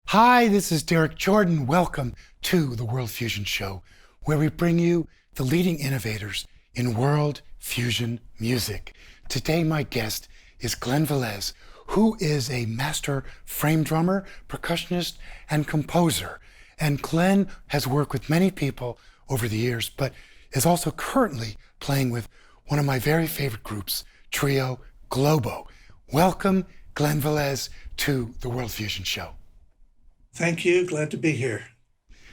Hi, this is Derek Jordan. Welcome to the World Fusion Show, where we bring you the leading innovators in world fusion music. Today, my guest is Glen Velez, who is a master frame drummer, percussionist, and composer. And Glen has worked with many people over the years, but is also currently playing with one of my very favorite groups, Trio Globo. Welcome, Glen Velez, to the World Fusion Show. Thank you. Glad to be here.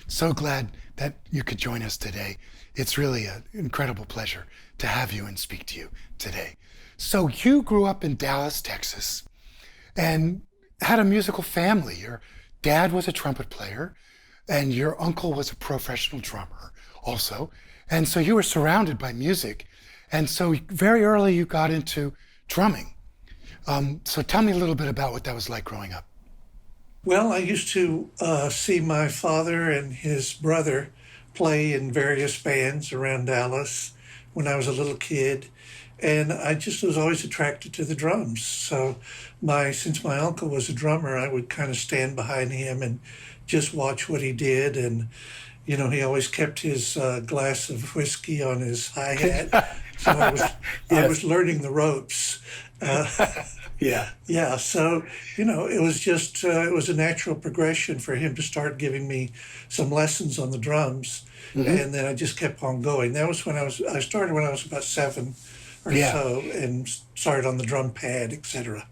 So glad that you could join us today. It's really an incredible pleasure to have you and speak to you today. So you grew up in Dallas, Texas, and had a musical family. Your dad was a trumpet player, and your uncle was a professional drummer also. And so you were surrounded by music. And so very early you got into drumming. So tell me a little bit about what that was like growing up. Well, I used to see my father and his brother play in various bands around Dallas when I was a little kid, and I just was always attracted to the drums. So since my uncle was a drummer, I would kind of stand behind him and just watch what he did. And, you know, he always kept his glass of whiskey on his hi-hat. So I was learning the ropes. Yeah. So, you know, it was just, it was a natural progression for him to start giving me some lessons on the drums. Mm-hmm. And then I just kept on going. That was when I started when I was about 7 or so, and started on the drum pad, etc.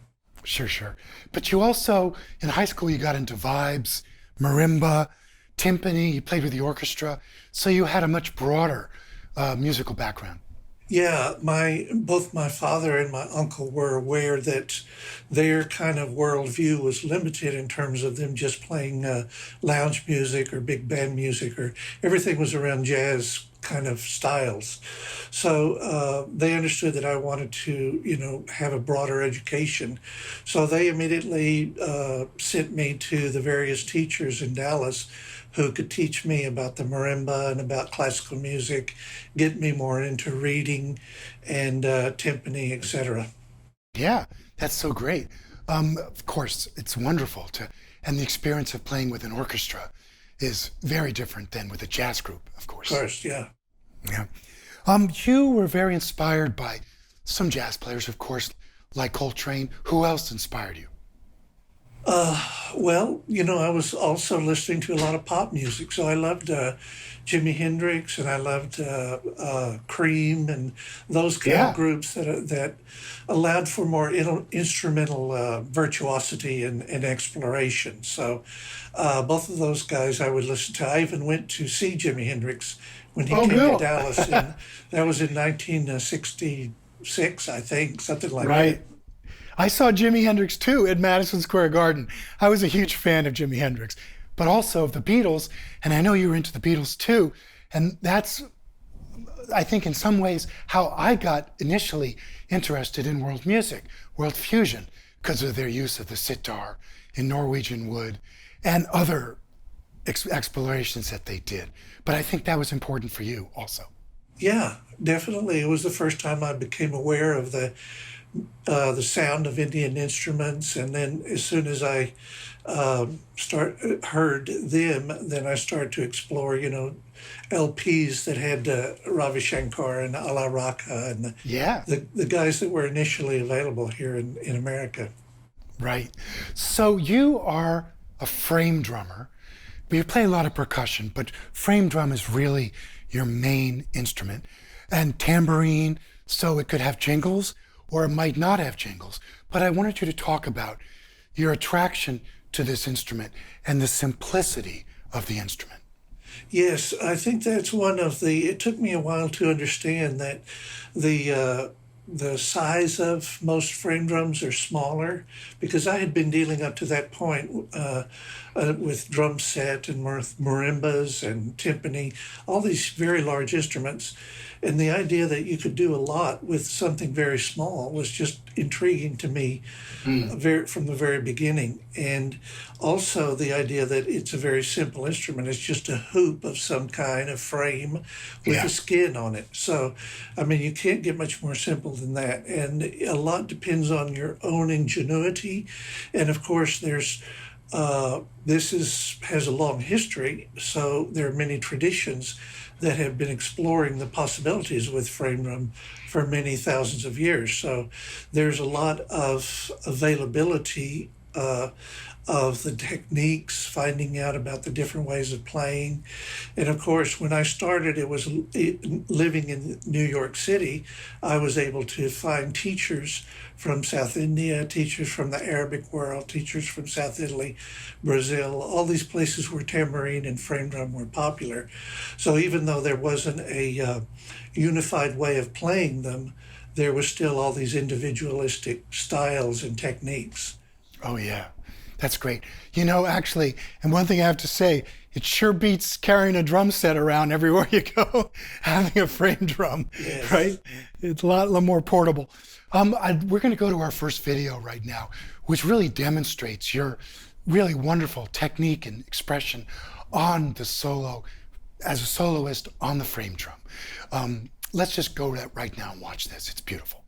Sure. But you also, in high school, you got into vibes, marimba, timpani, you played with the orchestra. So you had a much broader musical background. Yeah, both my father and my uncle were aware that their kind of worldview was limited in terms of them just playing lounge music or big band music, or everything was around jazz kind of styles. So they understood that I wanted to, you know, have a broader education. So they immediately sent me to the various teachers in Dallas who could teach me about the marimba and about classical music, get me more into reading and timpani, etc. Yeah, that's so great. Of course, it's wonderful and the experience of playing with an orchestra is very different than with a jazz group, of course. Of course, yeah. Yeah. You were very inspired by some jazz players, of course, like Coltrane. Who else inspired you? Well, you know, I was also listening to a lot of pop music, so I loved Jimi Hendrix, and I loved Cream, and those kind of groups that allowed for more instrumental virtuosity and exploration. So both of those guys I would listen to. I even went to see Jimi Hendrix when he came to Dallas, and that was in 1966, I think, something like that. Right. I saw Jimi Hendrix too at Madison Square Garden. I was a huge fan of Jimi Hendrix, but also of the Beatles, and I know you were into the Beatles too. And that's, I think in some ways, how I got initially interested in world music, world fusion, because of their use of the sitar in Norwegian wood and other explorations that they did. But I think that was important for you also. Yeah, definitely. It was the first time I became aware of the sound of Indian instruments, and then as soon as I heard them, then I started to explore, you know, LPs that had Ravi Shankar and Ala Raka and the guys that were initially available here in America. Right. So you are a frame drummer, but you play a lot of percussion, but frame drum is really your main instrument, and tambourine, so it could have jingles or it might not have jingles. But I wanted you to talk about your attraction to this instrument and the simplicity of the instrument. Yes, I think that's it took me a while to understand that the the size of most frame drums are smaller because I had been dealing up to that point with drum set and marimbas and timpani, all these very large instruments. And the idea that you could do a lot with something very small was just intriguing to me Mm. from the very beginning. And also the idea that it's a very simple instrument. It's just a hoop of some kind of frame with a Yeah. skin on it. So, I mean, you can't get much more simple than that. And a lot depends on your own ingenuity. And of course, this has a long history, so there are many traditions that have been exploring the possibilities with frame drum for many thousands of years. So there's a lot of availability of the techniques, finding out about the different ways of playing. And of course, when I started, living in New York City. I was able to find teachers from South India, teachers from the Arabic world, teachers from South Italy, Brazil, all these places where tambourine and frame drum were popular. So even though there wasn't a unified way of playing them, there was still all these individualistic styles and techniques. Oh, yeah. That's great. Actually, and one thing I have to say, it sure beats carrying a drum set around everywhere you go, having a frame drum, Yes. right? It's a lot more portable. We're going to go to our first video right now, which really demonstrates your really wonderful technique and expression on the solo, as a soloist on the frame drum. Let's just go to that right now and watch this. It's beautiful.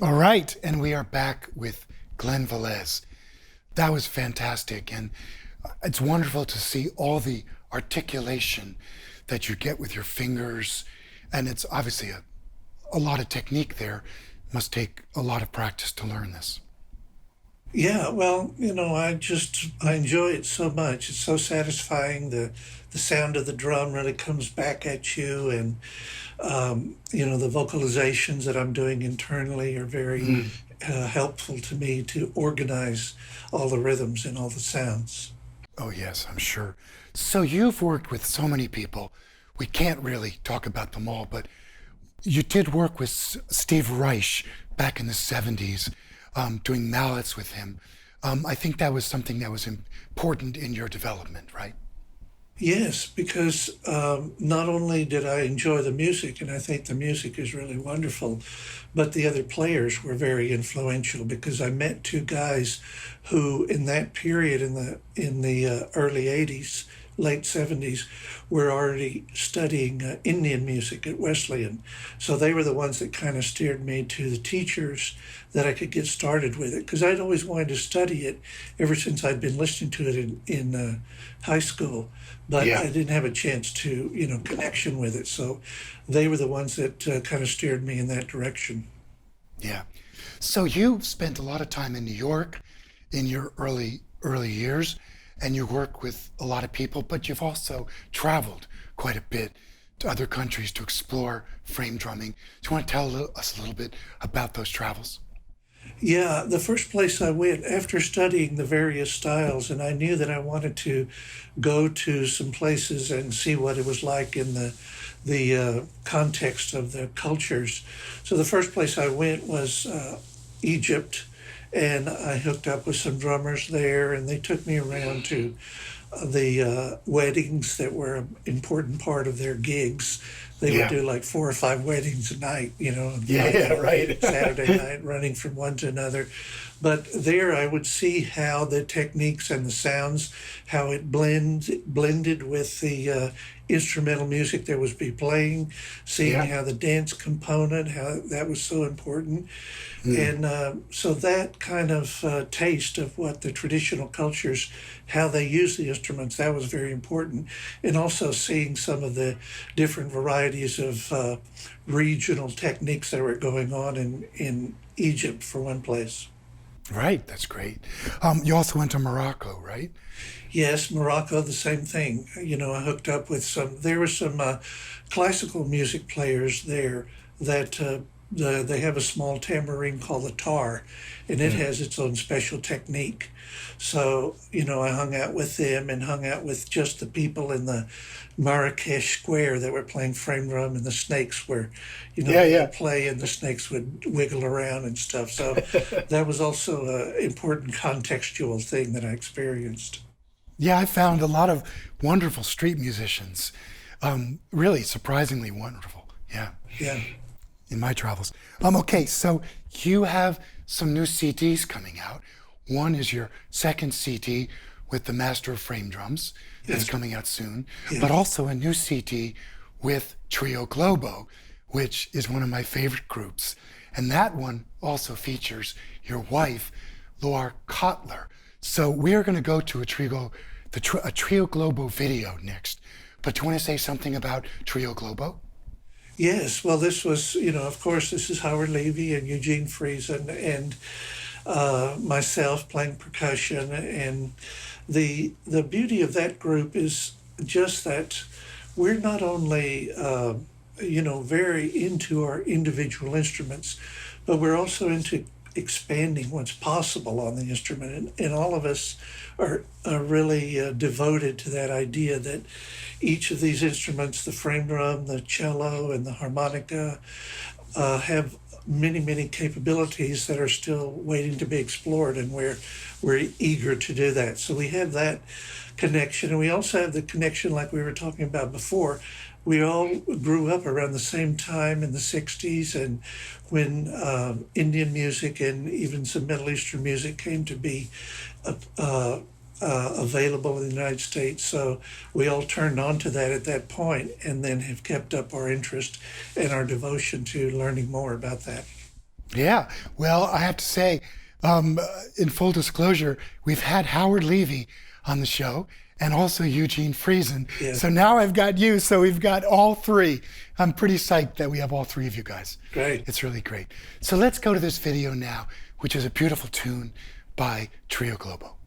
All right, and we are back with Glen Velez. That was fantastic, and it's wonderful to see all the articulation that you get with your fingers, and it's obviously a lot of technique there. Must take a lot of practice to learn this. Yeah, well, I enjoy it so much. It's so satisfying. The sound of the drum really comes back at you, and the vocalizations that I'm doing internally are very Mm. helpful to me to organize all the rhythms and all the sounds. Oh, yes, I'm sure. So you've worked with so many people. We can't really talk about them all, but you did work with Steve Reich back in the 70s, doing mallets with him. I think that was something that was important in your development, right? Yes, because not only did I enjoy the music, and I think the music is really wonderful, but the other players were very influential because I met two guys who, in that period in the early '80s, late '70s, were already studying Indian music at Wesleyan. So they were the ones that kind of steered me to the teachers that I could get started with it because I'd always wanted to study it ever since I'd been listening to it in high school, but Yeah. I didn't have a chance to, connection with it. So they were the ones that kind of steered me in that direction. Yeah. So you spent a lot of time in New York in your early years, and you work with a lot of people, but you've also traveled quite a bit to other countries to explore frame drumming. Do you want to tell us a little bit about those travels? Yeah, the first place I went after studying the various styles, and I knew that I wanted to go to some places and see what it was like in the context of the cultures. So the first place I went was Egypt, and I hooked up with some drummers there, and they took me around to the weddings that were an important part of their gigs. They would Yeah. do like 4 or 5 weddings a night, Yeah, like yeah, right. Saturday night, running from one to another. But there, I would see how the techniques and the sounds, how it blended with the instrumental music that was be playing, seeing Yeah. how the dance component, how that was so important. And so that kind of taste of what the traditional cultures, how they use the instruments, that was very important. And also seeing some of the different varieties of regional techniques that were going on in Egypt, for one place. Right, that's great. You also went to Morocco, right? Yes, Morocco, the same thing. I hooked up with there were some classical music players there that they have a small tambourine called the tar, and it has its own special technique. So, I hung out with them and hung out with just the people in the Marrakesh Square that were playing frame drum, and the snakes were, Yeah, they yeah. would play and the snakes would wiggle around and stuff. So that was also an important contextual thing that I experienced. Yeah, I found a lot of wonderful street musicians. Really surprisingly wonderful. Yeah, Yeah. in my travels. Okay, so you have some new CDs coming out. One is your second CD with the Master of Frame Drums that's Yes. coming out soon, but Yes. also a new CD with Trio Globo, which is one of my favorite groups. And that one also features your wife, Laura Kotler. So we are going to go to a Trio Globo video next. But do you want to say something about Trio Globo? Yes, well, this was, of course, this is Howard Levy and Eugene Friesen and myself playing percussion. And the beauty of that group is just that we're not only, very into our individual instruments, but we're also into expanding what's possible on the instrument. And all of us are really devoted to that idea that each of these instruments, the frame drum, the cello, and the harmonica, have many, many capabilities that are still waiting to be explored, and we're eager to do that. So we have that connection, and we also have the connection, like we were talking about before. We all grew up around the same time in the '60s, and when Indian music and even some Middle Eastern music came to be uh, available in the United States. So we all turned on to that at that point, and then have kept up our interest and our devotion to learning more about that. Yeah, well, I have to say, in full disclosure, we've had Howard Levy on the show and also Eugene Friesen. Yes. So now I've got you, so we've got all three. I'm pretty psyched that we have all three of you guys. Great. It's really great. So let's go to this video now, which is a beautiful tune by Trio Globo.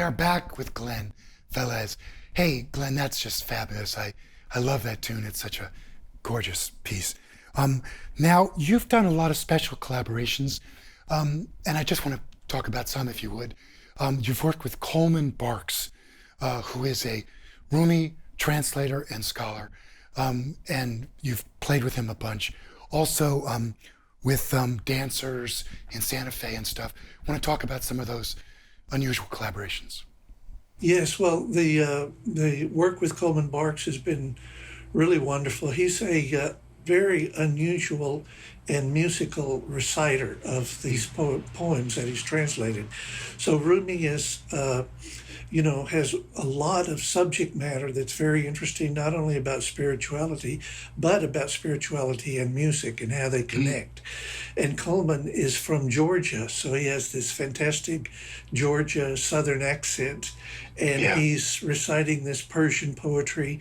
are back with Glen Velez. Hey, Glen, that's just fabulous. I love that tune. It's such a gorgeous piece. Now, you've done a lot of special collaborations, and I just want to talk about some, if you would. You've worked with Coleman Barks, who is a Rumi translator and scholar, and you've played with him a bunch. Also, with dancers in Santa Fe and stuff. I want to talk about some of those unusual collaborations. Yes, well, the work with Coleman Barks has been really wonderful. He's a very unusual and musical reciter of these poems that he's translated. So Rumi is, has a lot of subject matter that's very interesting, not only about spirituality, but about spirituality and music and how they connect. And Coleman is from Georgia, so he has this fantastic Georgia Southern accent, and he's reciting this Persian poetry,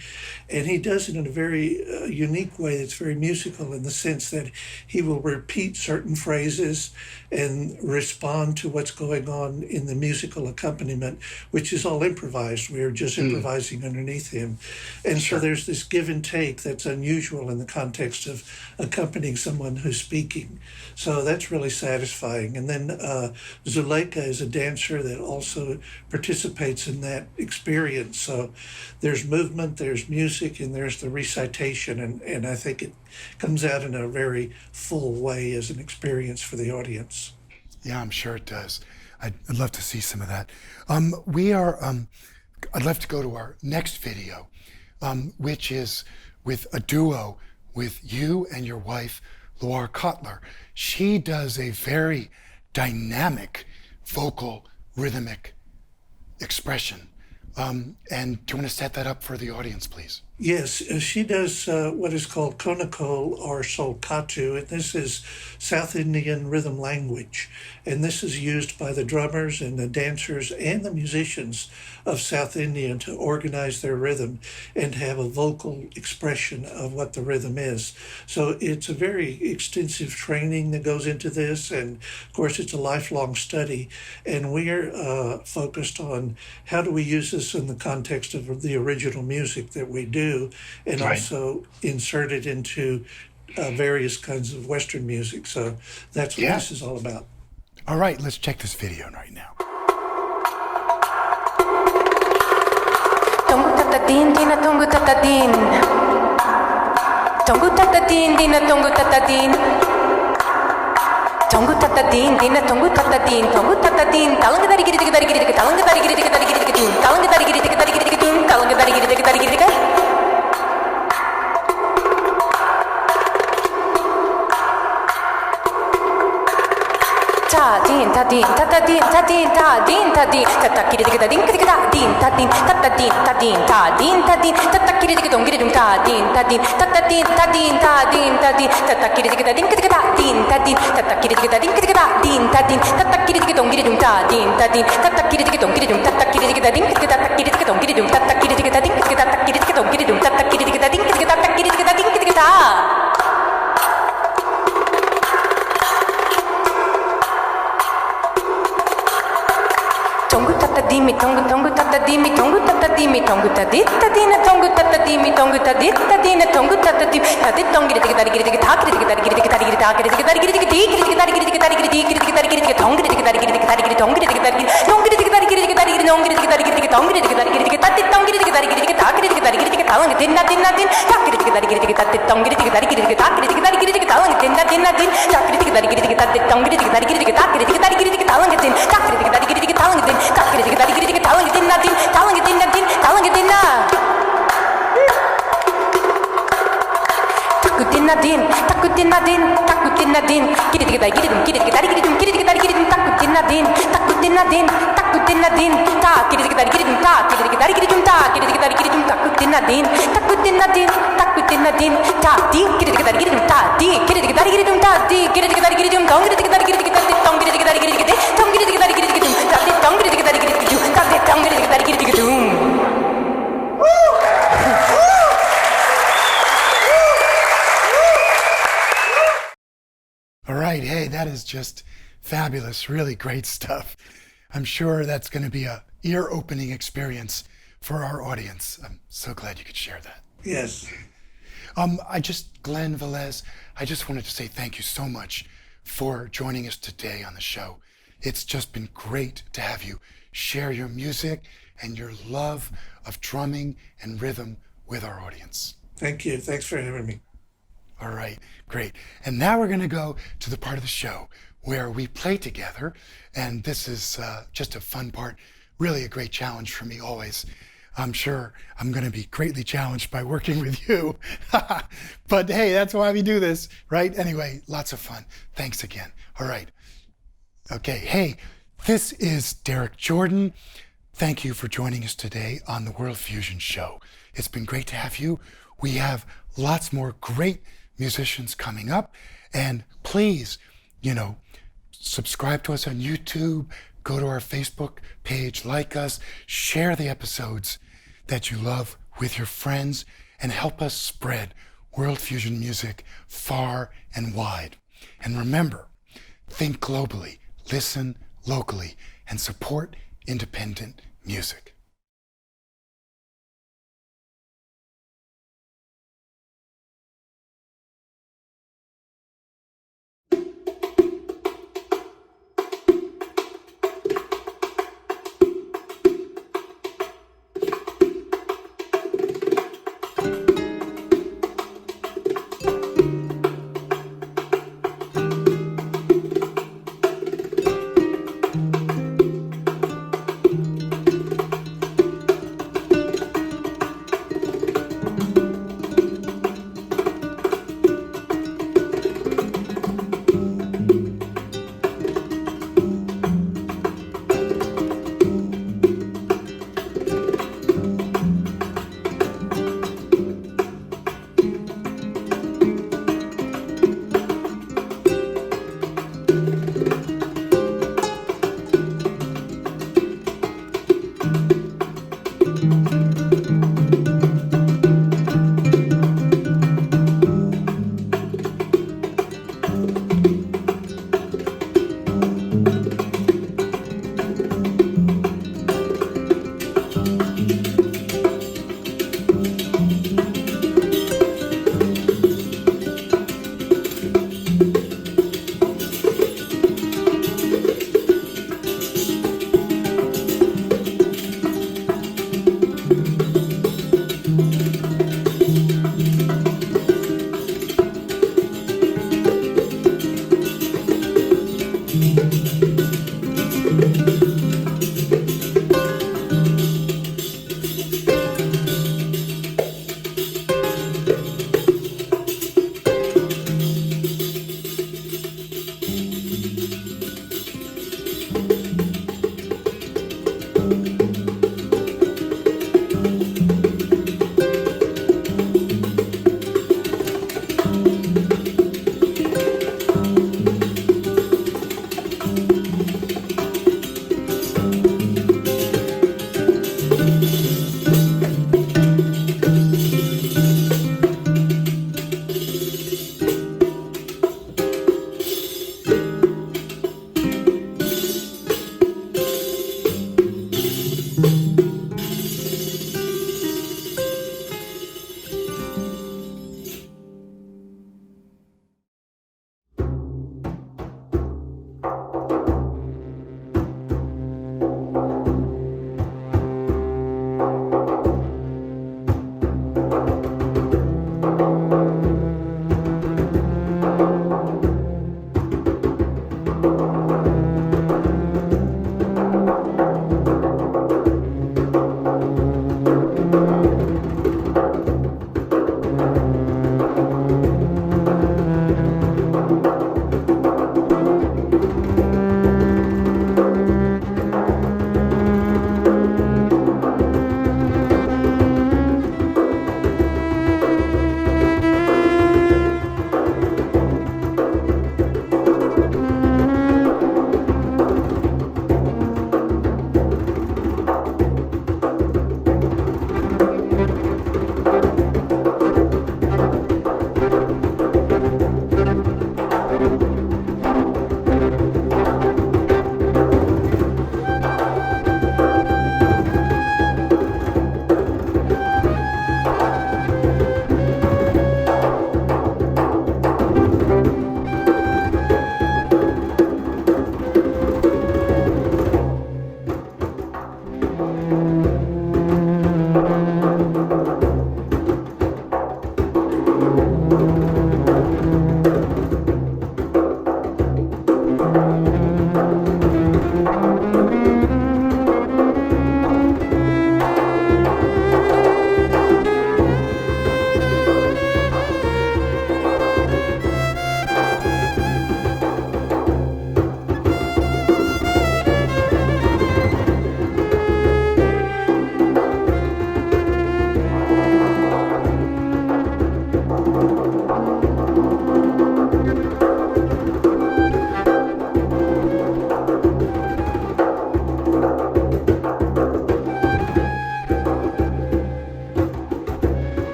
and he does it in a very unique way that's very musical in the sense that he will repeat certain phrases and respond to what's going on in the musical accompaniment, which is all improvised. We are just improvising underneath him. And so there's this give and take that's unusual in the context of accompanying someone who's speaking. So that's really satisfying. And then Zuleika is a dancer that also participates in that experience. So there's movement, there's music, and there's the recitation. And I think it comes out in a very full way as an experience for the audience. Yeah, I'm sure it does. I'd love to see some of that. I'd love to go to our next video, which is with a duo with you and your wife, Loire Kotler. She does a very dynamic vocal rhythmic expression. And do you want to set that up for the audience, please? Yes, she does what is called konakol or solkatu, and this is South Indian rhythm language. And this is used by the drummers and the dancers and the musicians of South India to organize their rhythm and have a vocal expression of what the rhythm is. So it's a very extensive training that goes into this, and of course it's a lifelong study. And we're focused on how do we use this in the context of the original music that we do, and also insert it into various kinds of Western music. So that's what this is all about. All right, let's check this video right now. Tongu tatadin, dina tongu tatadin. Tongu tatadin, dina tongu tatadin. Tongu tatadin, dina tongu tatadin. Tongu tatadin, talanga dari giri dari giri dari talanga dari giri dari giri dari tun. Talanga dari giri dari giri dari tun. Talanga dari giri dari giri dari. Din tadin tadin tadin tadin tadin tatakiri dik tadin dik tadin tadin tadin tadin tadin tadin tatakiri dik dong giridum tadin tadin tadin tadin tadin tadin tatakiri dik tadin dik tadin tadin tatakiri dik tadin dik tadin tadin tatakiri dik dong giridum tadin tadin tatakiri dik dong giridum tatakiri dik tadin dik tatakiri dik dong giridum tatakiri dik tadin dik tatakiri dik dong giridum tatakiri dik tadin dik tatakiri dik tadin dik ta. Tongu tatadimi tongu tongu tatadimi tongu tatadimi tongu tadit tadina tongu tatadimi tongu tadit tadina tongu tatadim tadit tongi dik dari giri dik thakri dik dari giri dik dari giri thakri dik dari giri dik dik dik dari giri dik dari giri dik dik dari giri dik tongi dik dari giri dik dari giri tongi dik dari giri tongi dik dari giri dik dari giri tongi dik dari giri dik tongi dik dari giri dik tadit tongi dik dari giri dik thakri dik dari giri dik talang dinna dinna din thakri dik dari giri dik tadit tongi dik dari giri dik thakri dik dari giri dik talang dinna dinna din thakri dik dari giri dik tadit tongi dik dari giri dik thakri dik dari giri dik talang din thakri dik dari giri dik talang din thakri dik dari giri dik talang dinna din talang dinna din talang dinna takutinna din takutinna din takutinna din giri dik dari giri dari giri dari giri takutinna din takutinna din takutinna din ta giri dik dari giri ta giri dik dari giri ta giri dik dari giri takutinna din takutinna din takutinna din ta di giri dik dari giri ta di giri dik dari giri ta di giri dik dari giri tong giri dik dari giri ta tong giri dik dari giri tong giri dik dari giri ta tong giri dik dari giri ta tong giri dik dari giri All right, hey, that is just fabulous, really great stuff. I'm sure that's going to be a ear-opening experience for our audience. I'm so glad you could share that. Yes. Glen Velez, I just wanted to say thank you so much for joining us today on the show. It's just been great to have you share your music and your love of drumming and rhythm with our audience. Thank you. Thanks for having me. All right, great. And now we're going to go to the part of the show where we play together. And this is just a fun part, really a great challenge for me always. I'm sure I'm going to be greatly challenged by working with you. But hey, that's why we do this, right? Anyway, lots of fun. Thanks again. All right. Okay, hey, this is Derek Jordan. Thank you for joining us today on the World Fusion Show. It's been great to have you. We have lots more great musicians coming up. And please, subscribe to us on YouTube, go to our Facebook page, like us, share the episodes that you love with your friends, and help us spread world fusion music far and wide. And remember, think globally, listen locally, and support independent music. Thank you.